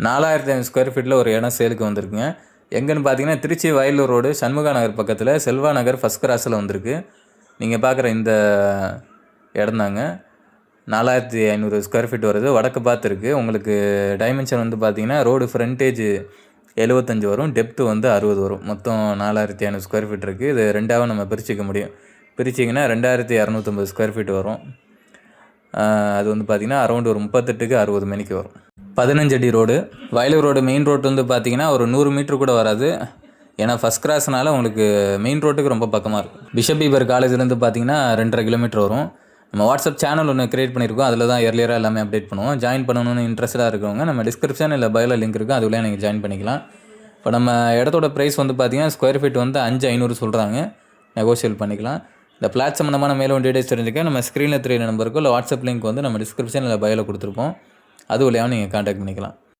4500 square ஃபீட்டில் ஒரு இடம் சேலுக்கு வந்திருக்குங்க. எங்கேன்னு பார்த்தீங்கன்னா திருச்சி வயலூர் ரோடு சண்முகா நகர் பக்கத்தில் செல்வா நகர் ஃபஸ்ட் கிராஸில் வந்திருக்கு. நீங்கள் பார்க்குற இந்த இடம் தாங்க 4500 ஸ்கொயர் ஃபீட் வருது. வடக்கு பார்த்து இருக்குது. உங்களுக்கு டைமென்ஷன் வந்து பார்த்தீங்கன்னா ரோடு ஃப்ரண்டேஜ் 75 வரும், டெப்த்து வந்து 60 வரும். மொத்தம் 4500 ஸ்கொயர் ஃபீட் இருக்குது. இது ரெண்டாவது நம்ம பிரிச்சிக்க முடியும். பிரிச்சிங்கன்னா 2250 ஸ்கொயர் ஃபீட் வரும். அது வந்து பார்த்திங்கன்னா அரௌண்ட் ஒரு 38க்கு 60 மணிக்கு வரும். 15 அடி road. Vayalur road main road வந்து பார்த்திங்கன்னா ஒரு 100 மீட்ரு கூட வராது. ஏன்னா ஃபஸ்ட் கிராஸ்னால உங்களுக்கு மெயின் ரோட்டுக்கு ரொம்ப பக்கமாக இருக்கும். பிஷப் பீபர் காலேஜ்லேருந்து பார்த்திங்கன்னா 2.5 கிலோமீட்டர் வரும். நம்ம வாட்ஸ்அப் சேனல் ஒன்று க்ரியேட் பண்ணியிருக்கோம். அதில் தான் இயர்லியராக எல்லாமே அப்டேட் பண்ணுவோம். ஜாயின் பண்ணணும்னு இன்ட்ரெஸ்ட்டாக இருக்கவங்க நம்ம டிஸ்கிரிப்ஷன் இல்லை பயோவில் லிங்க் இருக்குது, அதுலேயே நீங்கள் ஜாயின் பண்ணிக்கலாம். இப்போ நம்ம இடத்தோட ப்ரைஸ் வந்து பார்த்திங்கன்னா ஸ்கொயர் ஃபீட் வந்து 5500 சொல்கிறாங்க. நெகோஷியல் பண்ணிக்கலாம். இந்த பிளாட் சம்மந்தமான மேலும் டீடைல்ஸ் தெரிஞ்சுக்க நம்ம ஸ்க்ரீனில் 3 நம்பருக்கோ இல்லை வாட்ஸ்அப் லிங்க் வந்து நம்ம டிஸ்கிரிப்ஷன் இல்லை பயோவில் கொடுத்துருப்போம். அது வழியாக நீங்கள் கான்டாக்ட் பண்ணிக்கலாம்.